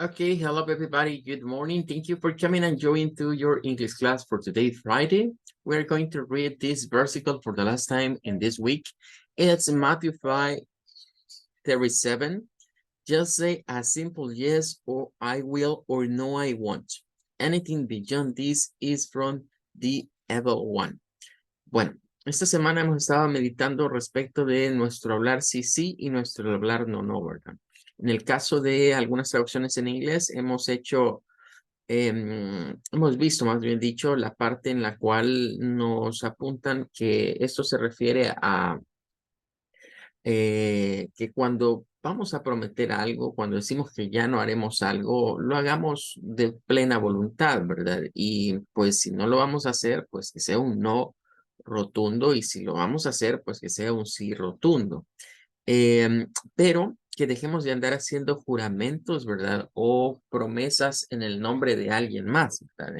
Okay, hello everybody. Good morning. Thank you for coming and joining to your English class for today, Friday. We're going to read this versicle for the last time in this week. It's Matthew 5:37. Just say a simple yes or I will or no I won't. Anything beyond this is from the evil one. Bueno, esta semana hemos estado meditando respecto de nuestro hablar sí, sí y nuestro hablar no, no, ¿verdad? En el caso de algunas traducciones en inglés, hemos visto, más bien dicho, la parte en la cual nos apuntan que esto se refiere a que cuando vamos a prometer algo, cuando decimos que ya no haremos algo, lo hagamos de plena voluntad, ¿verdad? Y pues si no lo vamos a hacer, pues que sea un no rotundo y si lo vamos a hacer, pues que sea un sí rotundo. Pero que dejemos de andar haciendo juramentos, ¿verdad? O promesas en el nombre de alguien más, ¿verdad?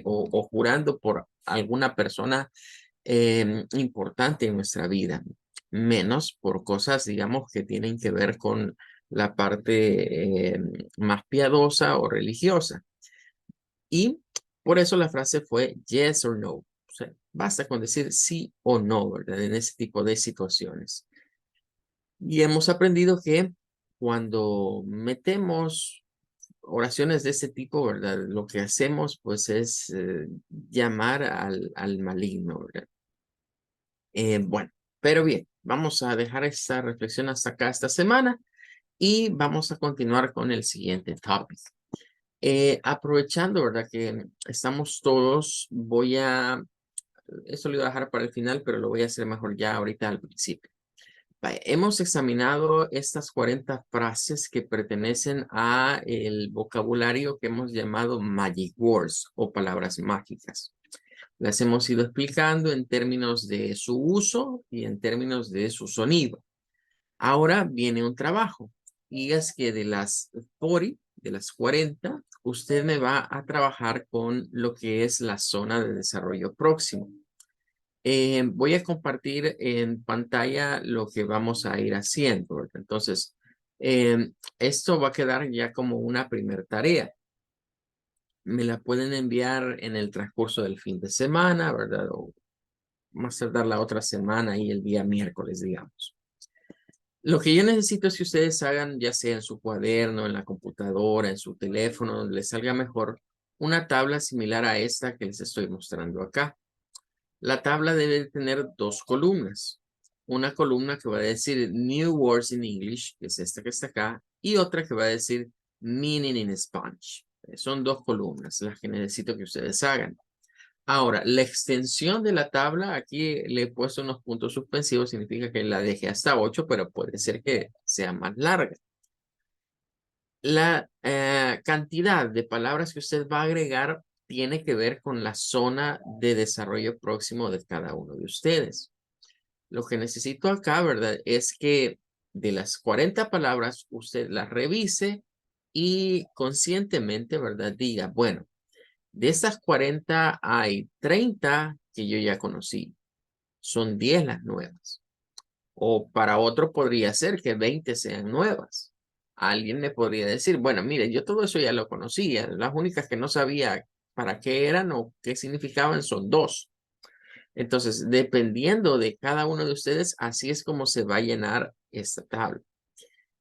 O jurando por alguna persona importante en nuestra vida, menos por cosas, digamos, que tienen que ver con la parte más piadosa o religiosa. Y por eso la frase fue yes or no. O sea, basta con decir sí o no, ¿verdad? En ese tipo de situaciones. Y hemos aprendido que cuando metemos oraciones de ese tipo, ¿verdad? Lo que hacemos, pues, es llamar al maligno, ¿verdad? Bueno, pero bien, vamos a dejar esta reflexión hasta acá esta semana y vamos a continuar con el siguiente topic. Aprovechando, ¿verdad? Que estamos todos, esto lo iba a dejar para el final, pero lo voy a hacer mejor ya ahorita al principio. Vaya, hemos examinado estas 40 frases que pertenecen a el vocabulario que hemos llamado magic words o palabras mágicas. Las hemos ido explicando en términos de su uso y en términos de su sonido. Ahora viene un trabajo y es que de las 40, de las 40, usted me va a trabajar con lo que es la zona de desarrollo próximo. Voy a compartir en pantalla lo que vamos a ir haciendo, ¿verdad? Entonces, esto va a quedar ya como una primera tarea. Me la pueden enviar en el transcurso del fin de semana, ¿verdad? O más tardar la otra semana y el día miércoles, digamos. Lo que yo necesito es que ustedes hagan, ya sea en su cuaderno, en la computadora, en su teléfono, donde les salga mejor, una tabla similar a esta que les estoy mostrando acá. La tabla debe tener dos columnas. Una columna que va a decir New Words in English, que es esta que está acá, y otra que va a decir Meaning in Spanish. Son dos columnas las que necesito que ustedes hagan. Ahora, la extensión de la tabla, aquí le he puesto unos puntos suspensivos, significa que la dejé hasta 8, pero puede ser que sea más larga. La cantidad de palabras que usted va a agregar tiene que ver con la zona de desarrollo próximo de cada uno de ustedes. Lo que necesito acá, ¿verdad? Es que de las 40 palabras usted las revise y conscientemente, ¿verdad? Diga, bueno, de estas 40 hay 30 que yo ya conocí. Son 10 las nuevas. O para otro podría ser que 20 sean nuevas. Alguien me podría decir, bueno, mire, yo todo eso ya lo conocía. Las únicas que no sabía para qué eran o qué significaban son dos. Entonces, dependiendo de cada uno de ustedes, así es como se va a llenar esta tabla.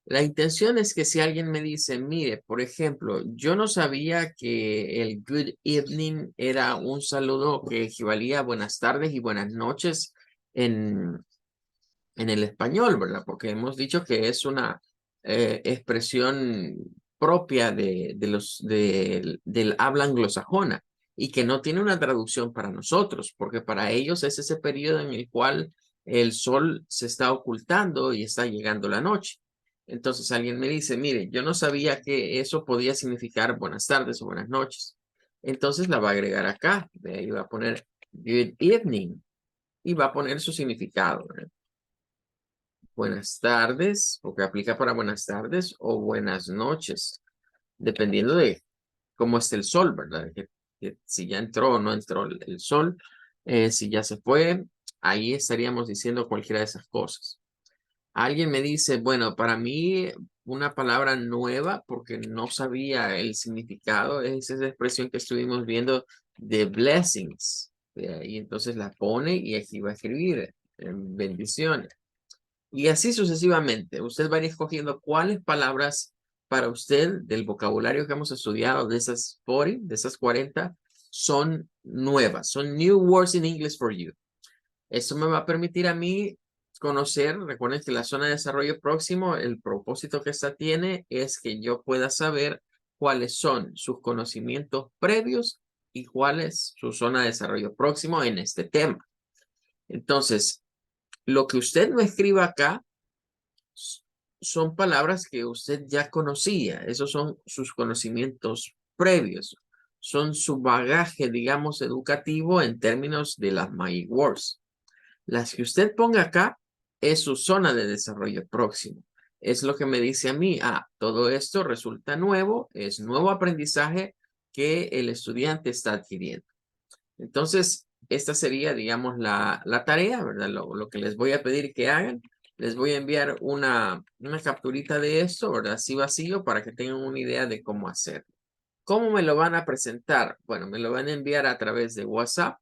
La intención es que si alguien me dice, mire, por ejemplo, yo no sabía que el good evening era un saludo que equivalía a buenas tardes y buenas noches en el español, ¿verdad? Porque hemos dicho que es una expresión propia del habla anglosajona y que no tiene una traducción para nosotros, porque para ellos es ese periodo en el cual el sol se está ocultando y está llegando la noche. Entonces alguien me dice, mire, yo no sabía que eso podía significar buenas tardes o buenas noches. Entonces la va a agregar acá, de ahí va a poner good evening y va a poner su significado, ¿verdad? Buenas tardes, porque aplica para buenas tardes o buenas noches, dependiendo de cómo esté el sol, ¿verdad? Que si ya entró o no entró el sol, si ya se fue, ahí estaríamos diciendo cualquiera de esas cosas. Alguien me dice, bueno, para mí una palabra nueva, porque no sabía el significado, es esa expresión que estuvimos viendo de blessings. Y entonces la pone y aquí va a escribir bendiciones. Y así sucesivamente. Usted va a ir escogiendo cuáles palabras para usted del vocabulario que hemos estudiado, de esas 40, de esas 40, son nuevas, son new words in English for you. Eso me va a permitir a mí conocer, recuerden que la zona de desarrollo próximo, el propósito que esta tiene es que yo pueda saber cuáles son sus conocimientos previos y cuál es su zona de desarrollo próximo en este tema. Entonces, lo que usted no escriba acá son palabras que usted ya conocía. Esos son sus conocimientos previos. Son su bagaje, digamos, educativo en términos de las My Words. Las que usted ponga acá es su zona de desarrollo próximo. Es lo que me dice a mí, todo esto resulta nuevo, es nuevo aprendizaje que el estudiante está adquiriendo. Entonces, esta sería, digamos, la tarea, ¿verdad? Lo que les voy a pedir que hagan. Les voy a enviar una capturita de esto, ¿verdad? Así vacío para que tengan una idea de cómo hacerlo. ¿Cómo me lo van a presentar? Bueno, me lo van a enviar a través de WhatsApp.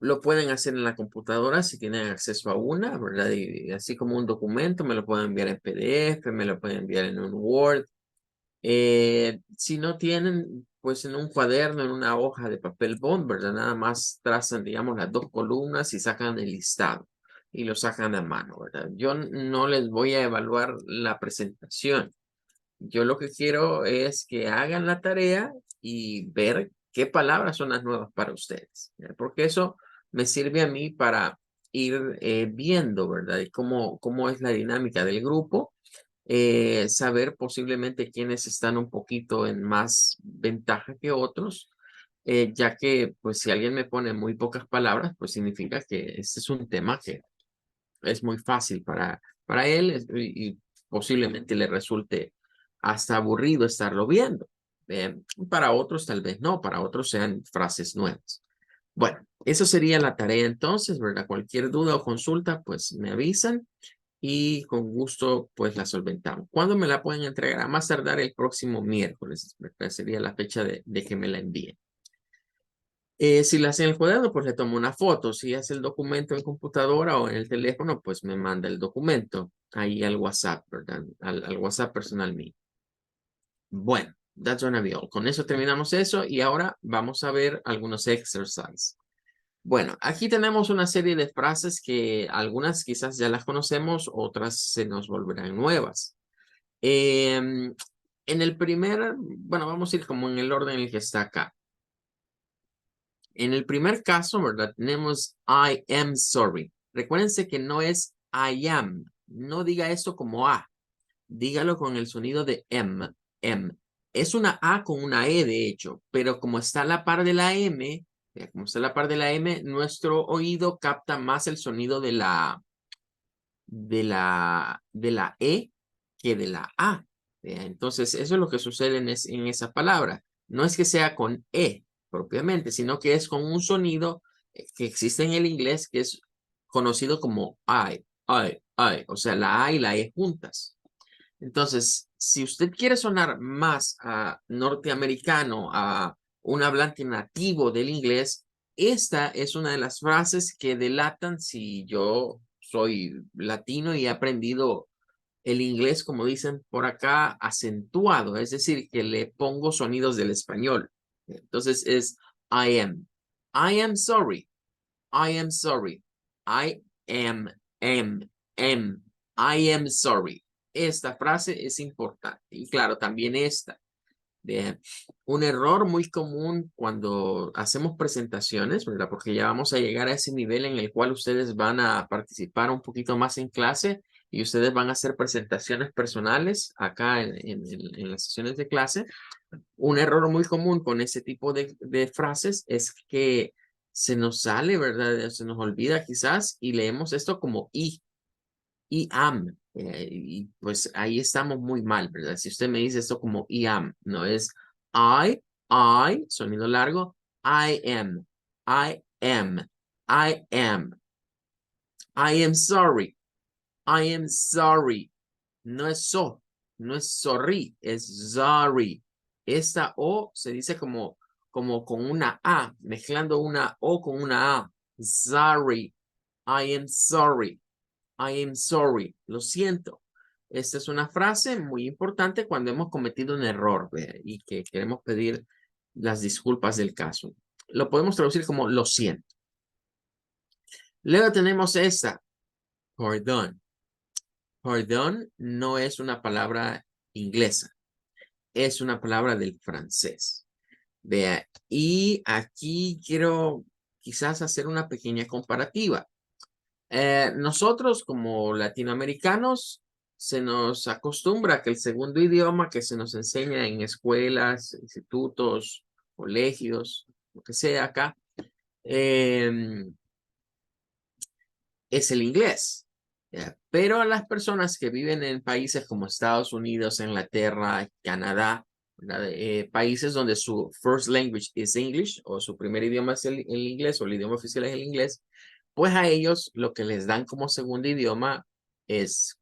Lo pueden hacer en la computadora si tienen acceso a una, ¿verdad? Y así como un documento, me lo pueden enviar en PDF, me lo pueden enviar en un Word. Si no tienen, pues en un cuaderno, en una hoja de papel bond, ¿verdad? Nada más trazan, digamos, las dos columnas y sacan el listado y lo sacan a mano, ¿verdad? Yo no les voy a evaluar la presentación. Yo lo que quiero es que hagan la tarea y ver qué palabras son las nuevas para ustedes, ¿ya? Porque eso me sirve a mí para ir viendo, ¿verdad? Y cómo es la dinámica del grupo, saber posiblemente quiénes están un poquito en más ventaja que otros, ya que pues si alguien me pone muy pocas palabras, pues significa que este es un tema que es muy fácil para él y posiblemente le resulte hasta aburrido estarlo viendo. Para otros tal vez no, para otros sean frases nuevas. Bueno, eso sería la tarea entonces, ¿verdad? Cualquier duda o consulta, pues me avisan y con gusto pues la solventamos. ¿Cuándo me la pueden entregar? A más tardar el próximo miércoles, ¿verdad? Sería la fecha de que me la envíen. Si la hace en el cuaderno, pues le tomo una foto. Si hace el documento en computadora o en el teléfono, pues me manda el documento ahí al WhatsApp, ¿verdad? Al WhatsApp personal mío. Bueno, that's gonna be all. Con eso terminamos eso y ahora vamos a ver algunos exercises. Bueno, aquí tenemos una serie de frases que algunas quizás ya las conocemos, otras se nos volverán nuevas. En el primer, bueno, vamos a ir como en el orden en el que está acá. En el primer caso, ¿verdad? Tenemos I am sorry. Recuérdense que no es I am. No diga esto como A. Dígalo con el sonido de M. M. Es una A con una E, de hecho, pero como está a la par de la M, como está a la par de la M, nuestro oído capta más el sonido de la E que de la A. Entonces, eso es lo que sucede en esa palabra. No es que sea con E propiamente, sino que es con un sonido que existe en el inglés que es conocido como I. O sea, la A y la E juntas. Entonces, si usted quiere sonar más a norteamericano, a un hablante nativo del inglés, esta es una de las frases que delatan si yo soy latino y he aprendido el inglés, como dicen por acá, acentuado, es decir, que le pongo sonidos del español. Entonces es I am. I am sorry. I am sorry. I am. I am sorry. Esta frase es importante. Y claro, también esta. Bien. Un error muy común cuando hacemos presentaciones, ¿verdad? Porque ya vamos a llegar a ese nivel en el cual ustedes van a participar un poquito más en clase y ustedes van a hacer presentaciones personales acá en las sesiones de clase. Un error muy común con ese tipo de frases es que se nos sale, ¿verdad? Se nos olvida quizás y leemos esto como I am. Y pues ahí estamos muy mal, ¿verdad? Si usted me dice esto como I am, no es I, sonido largo, I am, I am. I am sorry. I am sorry. No es so, no es sorry, es sorry. Esta O se dice como con una A, mezclando una O con una A. Sorry. I am sorry. I am sorry. Lo siento. Esta es una frase muy importante cuando hemos cometido un error, ¿ve? Y que queremos pedir las disculpas del caso. Lo podemos traducir como lo siento. Luego tenemos esta, pardon. Pardon no es una palabra inglesa, es una palabra del francés. Vea, y aquí quiero quizás hacer una pequeña comparativa. Nosotros como latinoamericanos se nos acostumbra que el segundo idioma que se nos enseña en escuelas, institutos, colegios, lo que sea acá, es el inglés. Pero a las personas que viven en países como Estados Unidos, Inglaterra, Canadá, países donde su first language is English o su primer idioma es el inglés o el idioma oficial es el inglés, pues a ellos lo que les dan como segundo idioma es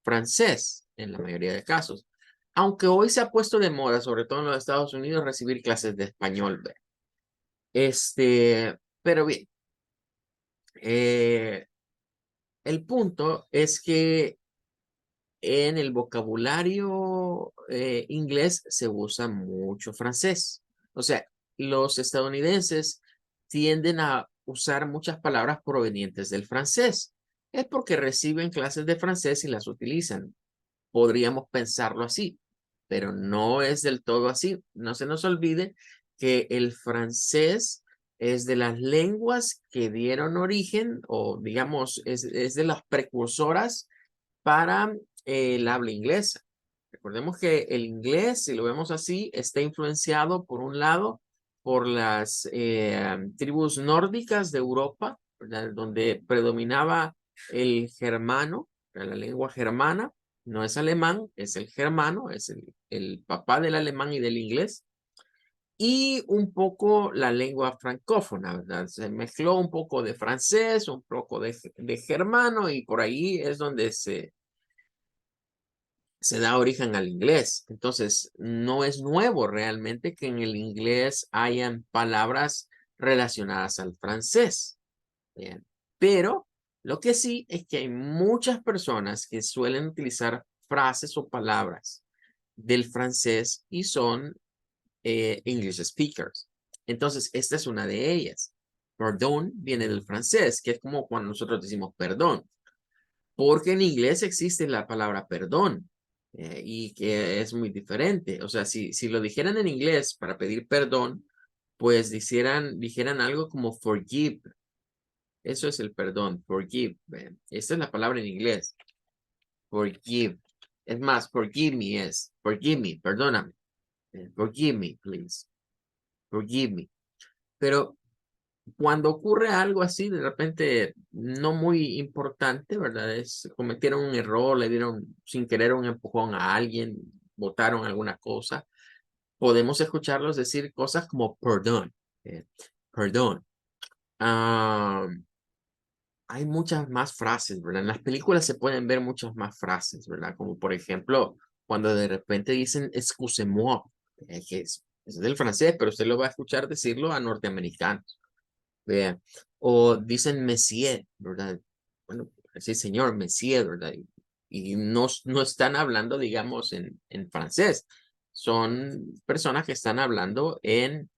francés en la mayoría de casos. Aunque hoy se ha puesto de moda, sobre todo en los Estados Unidos, recibir clases de español. Pero bien, el punto es que en el vocabulario inglés se usa mucho francés. O sea, los estadounidenses tienden a usar muchas palabras provenientes del francés. Es porque reciben clases de francés y las utilizan. Podríamos pensarlo así, pero no es del todo así. No se nos olvide que el francés es de las lenguas que dieron origen, o digamos, es de las precursoras para el habla inglesa. Recordemos que el inglés, si lo vemos así, está influenciado por un lado por las tribus nórdicas de Europa, ¿verdad? Donde predominaba el germano, la lengua germana, no es alemán, es el germano, es el papá del alemán y del inglés, y un poco la lengua francófona, ¿verdad? Se mezcló un poco de francés, un poco de germano, y por ahí es donde se da origen al inglés. Entonces, no es nuevo realmente que en el inglés hayan palabras relacionadas al francés. Bien. Pero lo que sí es que hay muchas personas que suelen utilizar frases o palabras del francés y son English speakers. Entonces, esta es una de ellas. Perdón viene del francés, que es como cuando nosotros decimos perdón, porque en inglés existe la palabra perdón y que es muy diferente. O sea, si lo dijeran en inglés para pedir perdón, pues dijeran algo como forgive. Eso es el perdón, forgive. Esta es la palabra en inglés, forgive. Es más, forgive me, perdóname. Forgive me, please. Forgive me. Pero cuando ocurre algo así, de repente no muy importante, ¿verdad? Cometieron un error, le dieron sin querer un empujón a alguien, botaron alguna cosa. Podemos escucharlos decir cosas como perdón, eh, perdón. Ah, hay muchas más frases, ¿verdad? En las películas se pueden ver muchas más frases, ¿verdad? Como por ejemplo, cuando de repente dicen excusez-moi, que es del francés, pero usted lo va a escuchar decirlo a norteamericanos. Vea, o dicen Monsieur, ¿verdad? Bueno, sí, señor, Monsieur, ¿verdad? Y no están hablando, digamos, en francés. Son personas que están hablando en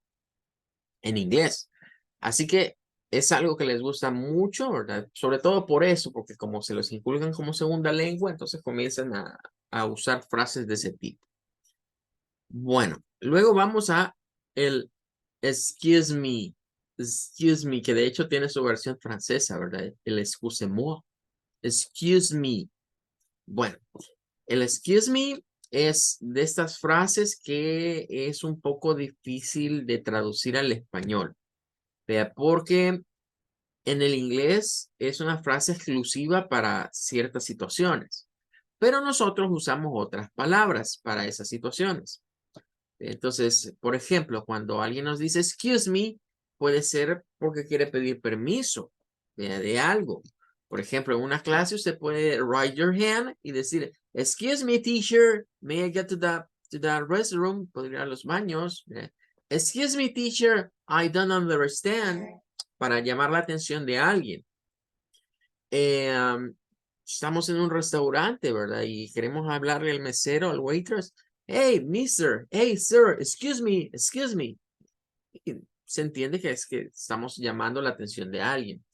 inglés. Así que es algo que les gusta mucho, ¿verdad? Sobre todo por eso, porque como se los inculcan como segunda lengua, entonces comienzan a usar frases de ese tipo. Bueno, luego vamos a el excuse me. Excuse me, que de hecho tiene su versión francesa, ¿verdad? El excusez-moi. Excuse me. Bueno, el excuse me es de estas frases que es un poco difícil de traducir al español. Vea, porque en el inglés es una frase exclusiva para ciertas situaciones, pero nosotros usamos otras palabras para esas situaciones. Entonces, por ejemplo, cuando alguien nos dice excuse me, puede ser porque quiere pedir permiso de algo. Por ejemplo, en una clase usted puede raise your hand y decir, excuse me, teacher, may I get to the restroom? Podría ir a los baños. Excuse me, teacher, I don't understand. Para llamar la atención de alguien. Estamos en un restaurante, ¿verdad? Y queremos hablarle al mesero, al waitress. Hey, mister, hey, sir, excuse me, excuse me. Y se entiende que es que estamos llamando la atención de alguien.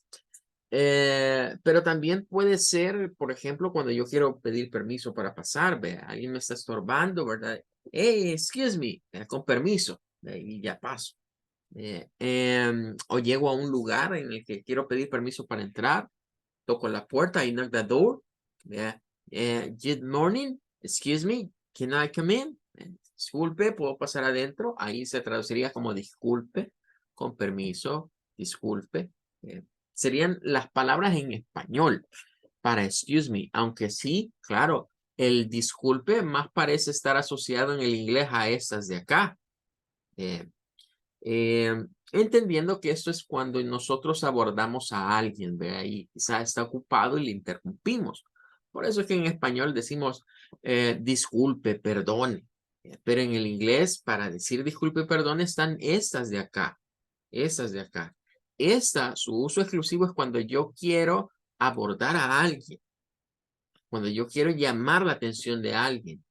Pero también puede ser, por ejemplo, cuando yo quiero pedir permiso para pasar, ¿ve? Alguien me está estorbando, ¿verdad? Hey, excuse me, con permiso, y ya paso. O llego a un lugar en el que quiero pedir permiso para entrar, toco la puerta, I knock the door. Good morning, excuse me, can I come in? Disculpe, ¿puedo pasar adentro? Ahí se traduciría como disculpe, con permiso, disculpe. Serían las palabras en español para excuse me, aunque sí, claro, el disculpe más parece estar asociado en el inglés a estas de acá. Entendiendo que esto es cuando nosotros abordamos a alguien, ¿ve? Y quizá está ocupado y le interrumpimos. Por eso es que en español decimos disculpe, perdone. Pero en el inglés, para decir disculpe, perdone, están estas de acá. Estas de acá. Su uso exclusivo es cuando yo quiero abordar a alguien. Cuando yo quiero llamar la atención de alguien.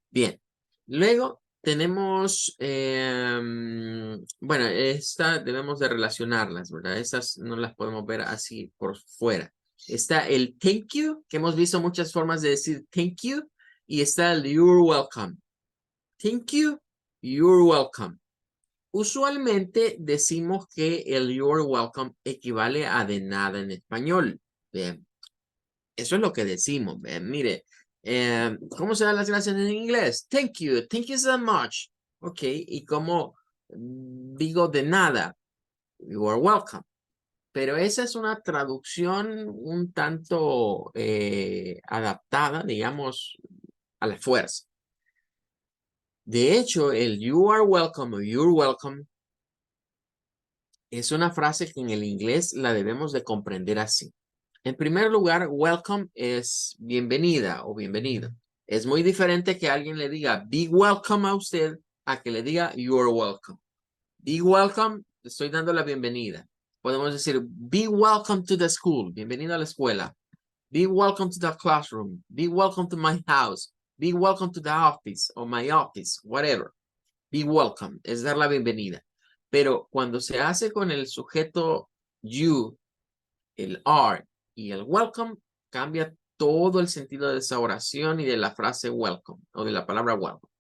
Bien. Luego tenemos, bueno, esta debemos de relacionarlas, ¿verdad? Estas no las podemos ver así por fuera. Está el thank you, que hemos visto muchas formas de decir thank you, y está el you're welcome. Thank you, you're welcome. Usualmente decimos que el you're welcome equivale a de nada en español. Bien. Eso es lo que decimos. Mire, ¿cómo se dan las gracias en inglés? Thank you so much. Ok, y como digo de nada, you are welcome. Pero esa es una traducción un tanto adaptada, digamos, a la fuerza. De hecho, el you are welcome o you're welcome es una frase que en el inglés la debemos de comprender así. En primer lugar, welcome es bienvenida o bienvenido. Es muy diferente que alguien le diga be welcome a usted a que le diga you're welcome. Be welcome, le estoy dando la bienvenida. Podemos decir be welcome to the school, bienvenido a la escuela. Be welcome to the classroom. Be welcome to my house. Be welcome to the office or my office, whatever. Be welcome, es dar la bienvenida. Pero cuando se hace con el sujeto you, el are y el welcome, cambia todo el sentido de esa oración y de la frase welcome o de la palabra welcome.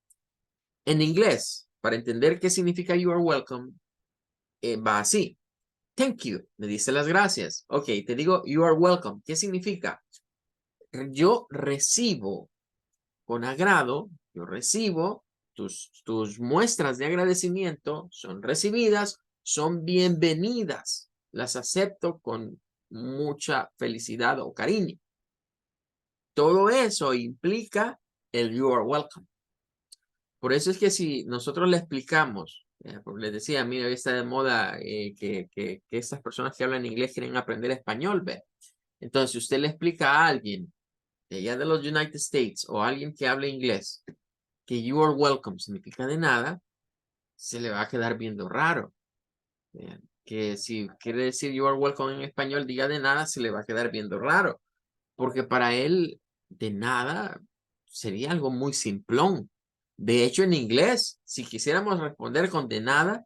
En inglés, para entender qué significa you are welcome, va así. Thank you, me dice las gracias. Ok, te digo you are welcome. ¿Qué significa? Yo recibo con agrado, yo recibo tus muestras de agradecimiento, son recibidas, son bienvenidas. Las acepto con mucha felicidad o cariño. Todo eso implica el you are welcome. Por eso es que si nosotros le explicamos, porque les decía, mira, hoy está de moda que estas personas que hablan inglés quieren aprender español, ¿ve? Entonces, si usted le explica a alguien de allá de los United States o a alguien que hable inglés que you are welcome significa de nada, se le va a quedar viendo raro. Que si quiere decir you are welcome en español, diga de nada, se le va a quedar viendo raro. Porque para él, de nada sería algo muy simplón. De hecho, en inglés, si quisiéramos responder con de nada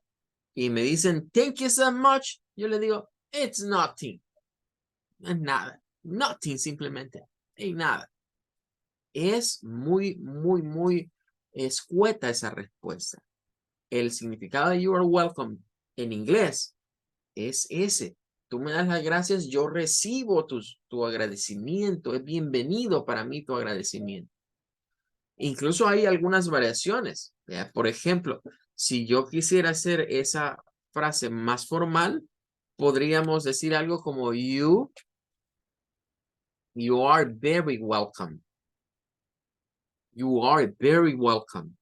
y me dicen thank you so much, yo le digo it's nothing. No es nada. Nothing simplemente. Y nada. Es muy escueta esa respuesta. El significado de you are welcome en inglés es ese. Tú me das las gracias, yo recibo tu agradecimiento. Es bienvenido para mí tu agradecimiento. Incluso hay algunas variaciones. Por ejemplo, si yo quisiera hacer esa frase más formal, podríamos decir algo como you are very welcome. You are very welcome.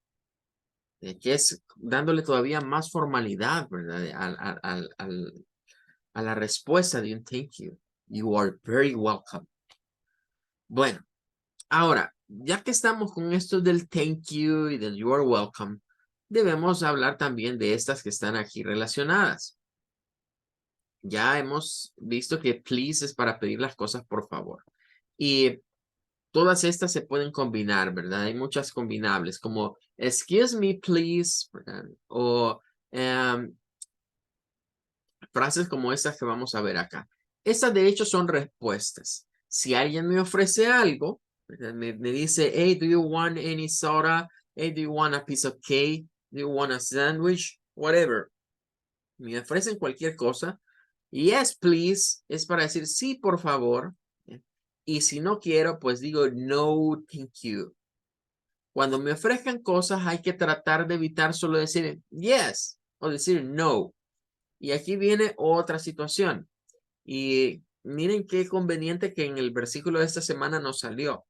Que es dándole todavía más formalidad, ¿verdad? A la respuesta de un thank you. You are very welcome. Bueno, ahora, ya que estamos con esto del thank you y del you are welcome, debemos hablar también de estas que están aquí relacionadas. Ya hemos visto que please es para pedir las cosas por favor. Y todas estas se pueden combinar, ¿verdad? Hay muchas combinables como excuse me please, ¿verdad? O frases como estas que vamos a ver acá. Estas de hecho son respuestas. Si alguien me ofrece algo, me dice, hey, do you want any soda? Hey, do you want a piece of cake? Do you want a sandwich? Whatever. Me ofrecen cualquier cosa. Yes, please. Es para decir sí, por favor. Y si no quiero, pues digo no, thank you. Cuando me ofrezcan cosas, hay que tratar de evitar solo decir yes o decir no. Y aquí viene otra situación. Y miren qué conveniente que en el versículo de esta semana nos salió.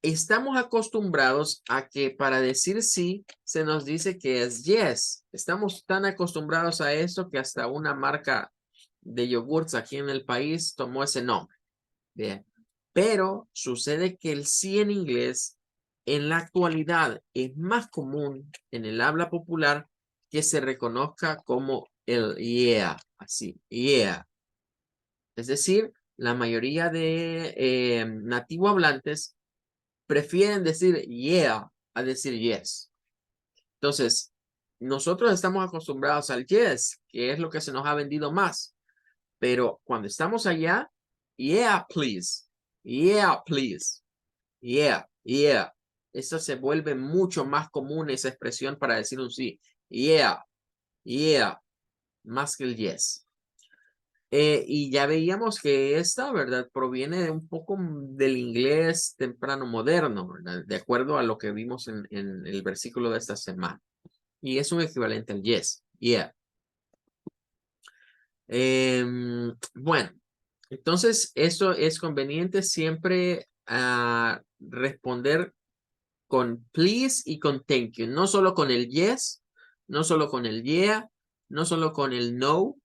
Estamos acostumbrados a que para decir sí se nos dice que es yes. Estamos tan acostumbrados a eso que hasta una marca de yogurts aquí en el país tomó ese nombre. Bien. Pero sucede que el sí en inglés en la actualidad es más común en el habla popular que se reconozca como el yeah, así, yeah. Es decir, la mayoría de nativo hablantes prefieren decir yeah a decir yes. Entonces, nosotros estamos acostumbrados al yes, que es lo que se nos ha vendido más. Pero cuando estamos allá, yeah, please. Yeah, please. Yeah, yeah. Eso se vuelve mucho más común, esa expresión para decir un sí. Yeah, yeah. Más que el yes. Y ya veíamos que esta, ¿verdad? Proviene de un poco del inglés temprano moderno, ¿verdad? De acuerdo a lo que vimos en el versículo de esta semana. Y es un equivalente al yes. Yeah. Bueno, entonces eso es conveniente siempre responder con please y con thank you. No solo con el yes, no solo con el yeah, no solo con el no.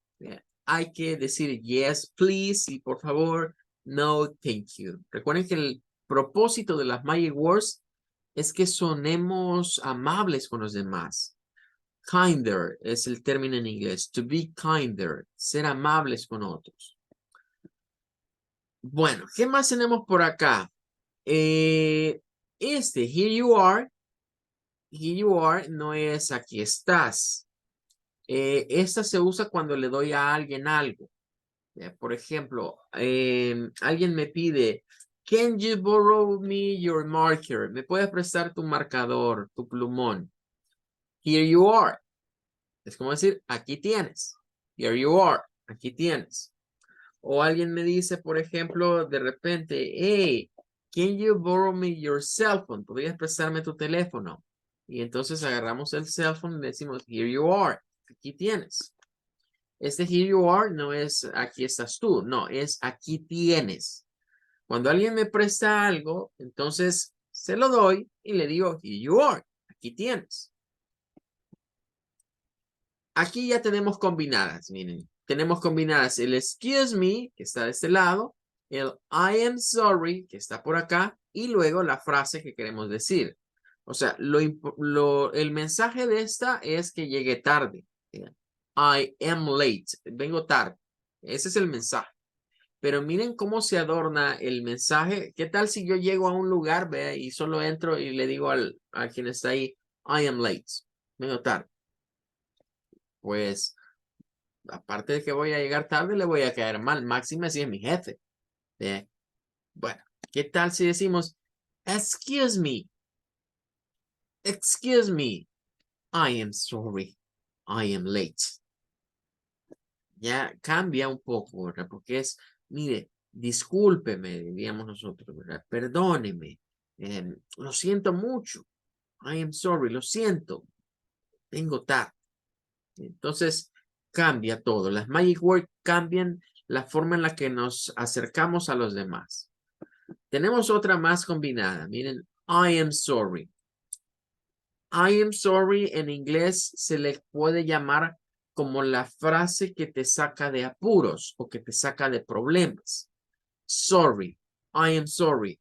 Hay que decir yes, please y por favor, no, thank you. Recuerden que el propósito de las Magic Words es que sonemos amables con los demás. Kinder es el término en inglés. To be kinder. Ser amables con otros. Bueno, ¿qué más tenemos por acá? Here you are. Here you are no es aquí estás. Esta se usa cuando le doy a alguien algo. Por ejemplo, alguien me pide, can you borrow me your marker? ¿Me puedes prestar tu marcador, tu plumón? Here you are. Es como decir, aquí tienes. Here you are. Aquí tienes. O alguien me dice, por ejemplo, de repente, hey, can you borrow me your cell phone? ¿Podrías prestarme tu teléfono? Y entonces agarramos el cell phone y decimos, here you are. Aquí tienes. Este here you are no es aquí estás tú. No, es aquí tienes. Cuando alguien me presta algo, entonces se lo doy y le digo, here you are. Aquí tienes. Aquí ya tenemos combinadas, miren. Tenemos combinadas el excuse me, que está de este lado, el I am sorry, que está por acá, y luego la frase que queremos decir. O sea, el mensaje de esta es que llegué tarde. I am late. Vengo tarde. Ese es el mensaje. Pero miren cómo se adorna el mensaje. ¿Qué tal si yo llego a un lugar, vea, y solo entro y le digo a quien está ahí, I am late. Vengo tarde. Pues aparte de que voy a llegar tarde, le voy a caer mal. Máxime si es mi jefe. Bueno, ¿qué tal si decimos, excuse me, I am sorry, I am late? Ya cambia un poco, ¿verdad? Porque es, mire, discúlpeme, diríamos nosotros, ¿verdad? Perdóneme, lo siento mucho, I am sorry, lo siento, tengo tarde. Entonces, cambia todo. Las Magic Words cambian la forma en la que nos acercamos a los demás. Tenemos otra más combinada. Miren, I am sorry. I am sorry en inglés se le puede llamar como la frase que te saca de apuros o que te saca de problemas. sorry, I am sorry,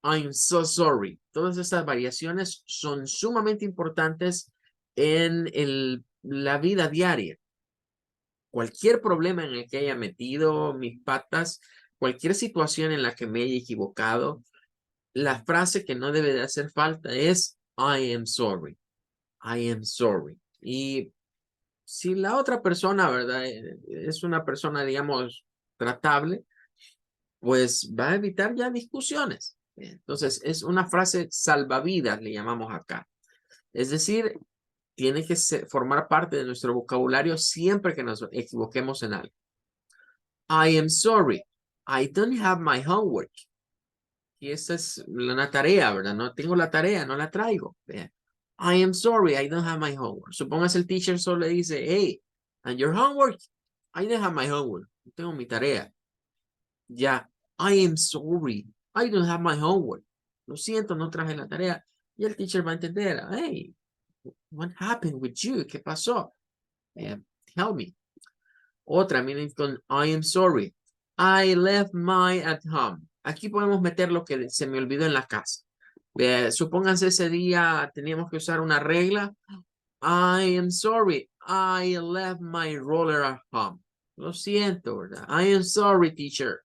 I'm so sorry. Todas estas variaciones son sumamente importantes en la vida diaria. Cualquier problema en el que haya metido mis patas, cualquier situación en la que me haya equivocado, la frase que no debe de hacer falta es I am sorry. I am sorry. Y si la otra persona, ¿verdad? Es una persona, digamos, tratable, pues va a evitar ya discusiones. Entonces, es una frase salvavidas, le llamamos acá. Es decir, tiene que formar parte de nuestro vocabulario siempre que nos equivoquemos en algo. I am sorry. I don't have my homework. Y esa es una tarea, ¿verdad? No tengo la tarea, no la traigo. I am sorry, I don't have my homework. Supóngase el teacher solo le dice, hey, and your homework? I don't have my homework. No tengo mi tarea. Ya, I am sorry, I don't have my homework. Lo siento, no traje la tarea. Y el teacher va a entender, hey, what happened with you? ¿Qué pasó? Tell me. Otra, miren con I am sorry. I left my at home. Aquí podemos meter lo que se me olvidó en la casa. Supónganse ese día teníamos que usar una regla. I am sorry. I left my roller at home. Lo siento, ¿verdad? I am sorry, teacher.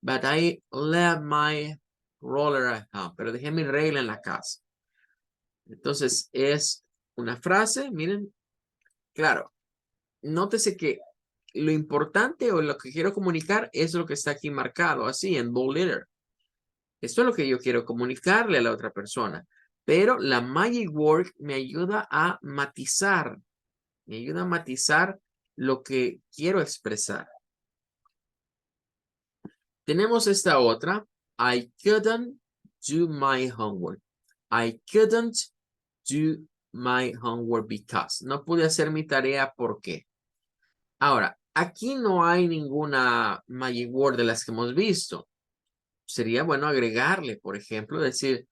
But I left my roller at home. Pero dejé mi regla en la casa. Entonces es una frase, miren, claro, nótese que lo importante o lo que quiero comunicar es lo que está aquí marcado, así en bold letter. Esto es lo que yo quiero comunicarle a la otra persona. Pero la magic word me ayuda a matizar. Me ayuda a matizar lo que quiero expresar. Tenemos esta otra. I couldn't do my homework. I couldn't do my homework because. No pude hacer mi tarea porque. Ahora, aquí no hay ninguna magic word de las que hemos visto. Sería bueno agregarle, por ejemplo, decir,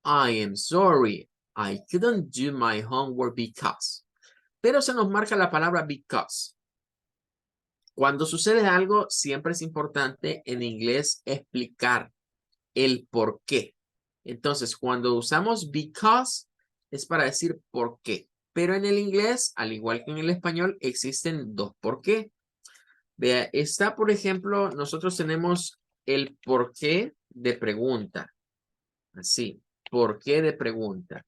I am sorry, I couldn't do my homework because. Pero se nos marca la palabra because. Cuando sucede algo, siempre es importante en inglés explicar el por qué. Entonces, cuando usamos because, es para decir por qué. Pero en el inglés, al igual que en el español, existen dos por qué. Vea, está, por ejemplo, nosotros tenemos el por qué de pregunta. Así, por qué de pregunta.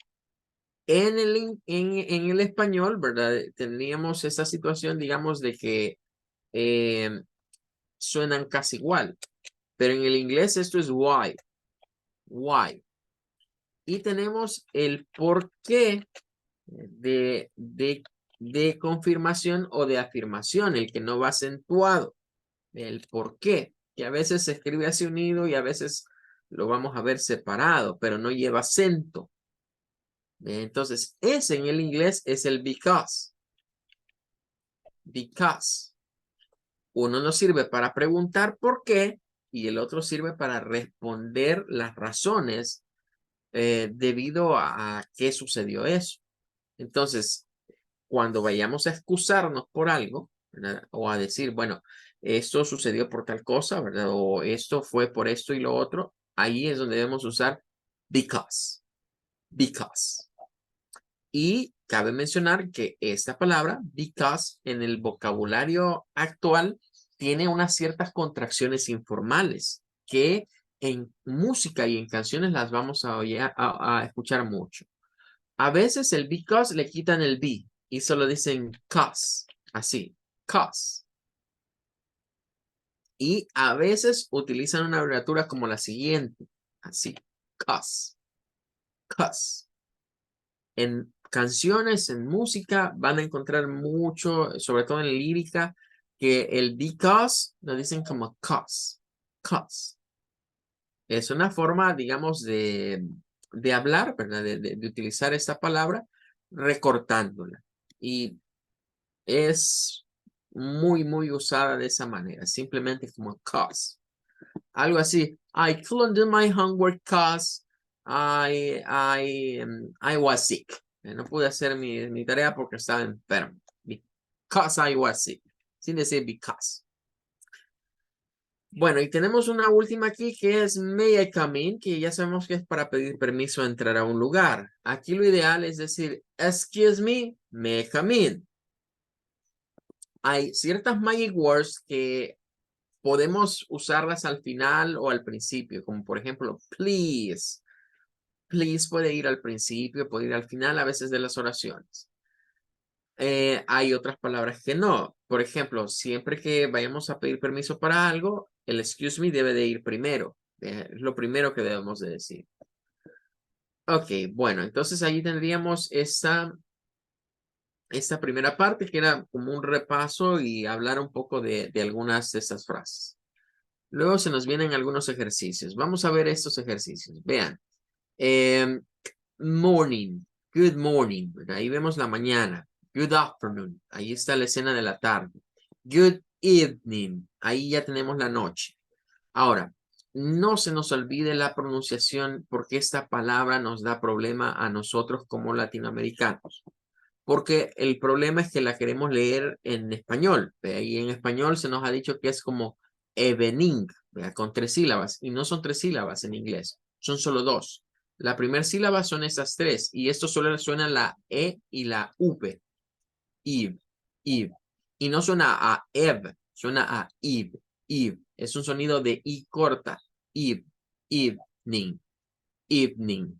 En el español, ¿verdad? Teníamos esa situación, digamos, de que suenan casi igual. Pero en el inglés esto es why. Why. Y tenemos el por qué de confirmación o de afirmación, el que no va acentuado. El por qué, que a veces se escribe así unido y a veces lo vamos a ver separado, pero no lleva acento. Entonces, ese en el inglés es el because. Because. Uno nos sirve para preguntar por qué y el otro sirve para responder las razones debido a qué sucedió eso. Entonces, cuando vayamos a excusarnos por algo, ¿verdad? O a decir, bueno, esto sucedió por tal cosa, ¿verdad? O esto fue por esto y lo otro, ahí es donde debemos usar because. Because. Y cabe mencionar que esta palabra, because, en el vocabulario actual, tiene unas ciertas contracciones informales que en música y en canciones las vamos a, a escuchar mucho. A veces el because le quitan el be y solo dicen cause, así, cause. Y a veces utilizan una abreviatura como la siguiente, así, cause, cause. En canciones, en música, van a encontrar mucho, sobre todo en lírica, que el because lo dicen como cause, cause. Es una forma, digamos, de hablar, ¿verdad? De utilizar esta palabra recortándola. Y es muy, muy usada de esa manera, simplemente como cause. Algo así, I couldn't do my homework cause I was sick. No pude hacer mi tarea porque estaba enfermo. Because I was sick. Sin decir because. Bueno, y tenemos una última aquí que es may I come in, que ya sabemos que es para pedir permiso a entrar a un lugar. Aquí lo ideal es decir, excuse me, may I come in. Hay ciertas magic words que podemos usarlas al final o al principio, como por ejemplo, please. Please puede ir al principio, puede ir al final a veces de las oraciones. Hay otras palabras que no. Por ejemplo, siempre que vayamos a pedir permiso para algo, el excuse me debe de ir primero. Es lo primero que debemos de decir. Ok, bueno, entonces ahí tendríamos esta primera parte que era como un repaso y hablar un poco de algunas de estas frases. Luego se nos vienen algunos ejercicios. Vamos a ver estos ejercicios. Vean. em, Morning, good morning. Ahí vemos la mañana. Good afternoon. Ahí está la escena de la tarde. Good evening. Ahí ya tenemos la noche. Ahora, no se nos olvide la pronunciación porque esta palabra nos da problema a nosotros como latinoamericanos. Porque el problema es que la queremos leer en español. Y en español se nos ha dicho que es como evening, ¿verdad? Con 3 sílabas. Y no son 3 sílabas en inglés, son solo 2. La primera sílaba son esas 3. Y esto solo suena la E y la V. Eve, Eve. Y no suena a Ev, suena a Eve, Eve. Es un sonido de I corta. Eve, evening, evening,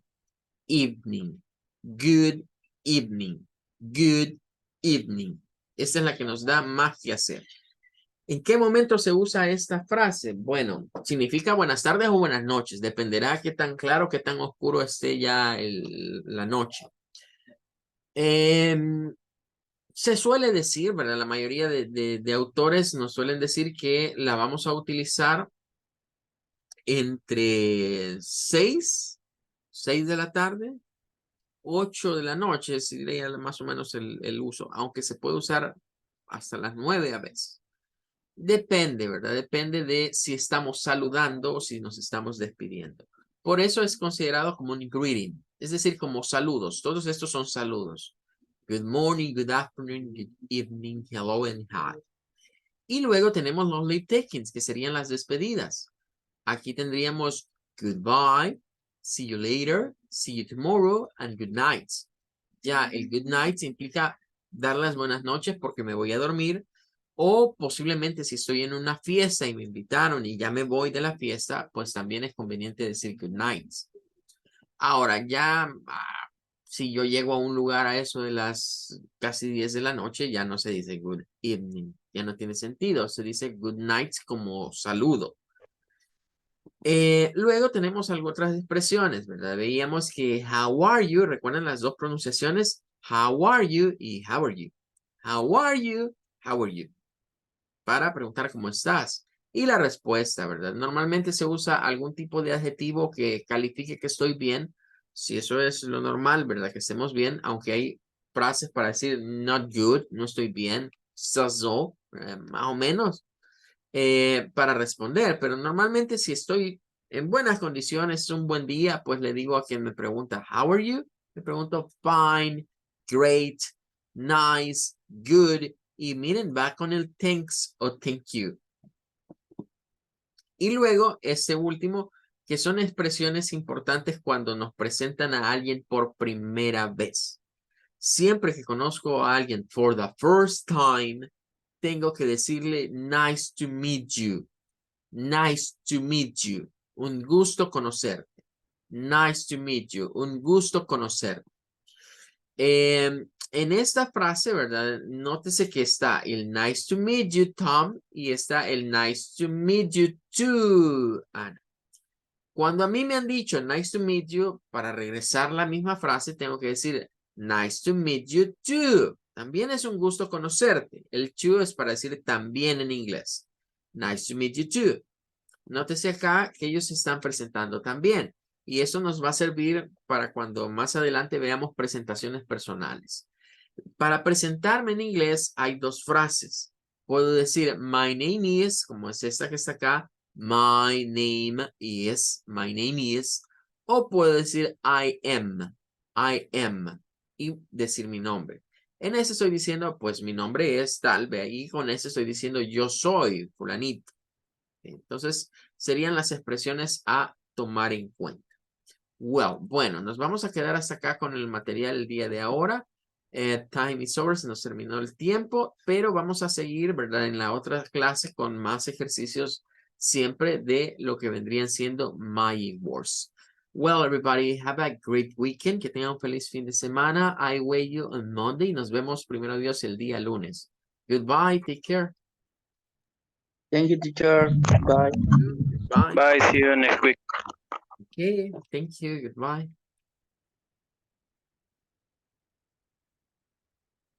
evening. Good evening. Good evening. Esta es la que nos da más que hacer. ¿En qué momento se usa esta frase? Bueno, significa buenas tardes o buenas noches. Dependerá qué tan claro, qué tan oscuro esté ya la noche. Se suele decir, ¿verdad? La mayoría de autores nos suelen decir que la vamos a utilizar entre 6 de la tarde 8 de la noche sería más o menos el uso, aunque se puede usar hasta las 9 a veces. Depende, ¿verdad? Depende de si estamos saludando o si nos estamos despidiendo. Por eso es considerado como un greeting, es decir, como saludos. Todos estos son saludos. Good morning, good afternoon, good evening, hello and hi. Y luego tenemos los leave takings, que serían las despedidas. Aquí tendríamos goodbye, see you later, see you tomorrow, and good night. Ya, el good night implica dar las buenas noches porque me voy a dormir o posiblemente si estoy en una fiesta y me invitaron y ya me voy de la fiesta, pues también es conveniente decir good night. Ahora, ya si yo llego a un lugar a eso de las casi 10 de la noche, ya no se dice good evening, ya no tiene sentido, se dice good night como saludo. Luego tenemos algunas otras expresiones, ¿verdad? Veíamos que how are you, recuerdan las dos pronunciaciones, how are you y how are you. How are you, how are you. Para preguntar cómo estás. Y la respuesta, ¿verdad? Normalmente se usa algún tipo de adjetivo que califique que estoy bien. Si eso es lo normal, ¿verdad? Que estemos bien, aunque hay frases para decir not good, no estoy bien, so, más o menos para responder, pero normalmente si estoy en buenas condiciones, un buen día, pues le digo a quien me pregunta, how are you? Le pregunto, fine, great, nice, good, y miren, va con el thanks o thank you. Y luego, este último, que son expresiones importantes cuando nos presentan a alguien por primera vez. Siempre que conozco a alguien for the first time, tengo que decirle, nice to meet you. Nice to meet you. Un gusto conocerte. Nice to meet you. Un gusto conocerte. En esta frase, ¿verdad? Nótese que está el nice to meet you, Tom, y está el nice to meet you too, Ana. Cuando a mí me han dicho nice to meet you, para regresar la misma frase, tengo que decir nice to meet you too. También es un gusto conocerte. El too es para decir también en inglés. Nice to meet you too. Nótese acá que ellos se están presentando también. Y eso nos va a servir para cuando más adelante veamos presentaciones personales. Para presentarme en inglés hay dos frases. Puedo decir my name is, como es esta que está acá, my name is. O puedo decir I am, y decir mi nombre. En ese estoy diciendo, pues mi nombre es tal, ve ahí con ese estoy diciendo yo soy fulanito. Entonces, serían las expresiones a tomar en cuenta. Well, bueno, nos vamos a quedar hasta acá con el material el día de ahora. Time is over, se nos terminó el tiempo, pero vamos a seguir, ¿verdad? En la otra clase con más ejercicios siempre de lo que vendrían siendo My Words. Well, everybody, have a great weekend. Que tengan un feliz fin de semana. I wait you on Monday. Nos vemos primero Dios el día lunes. Goodbye. Take care. Thank you, teacher. Bye. Goodbye. Bye, see you next week. Okay. Thank you. Goodbye.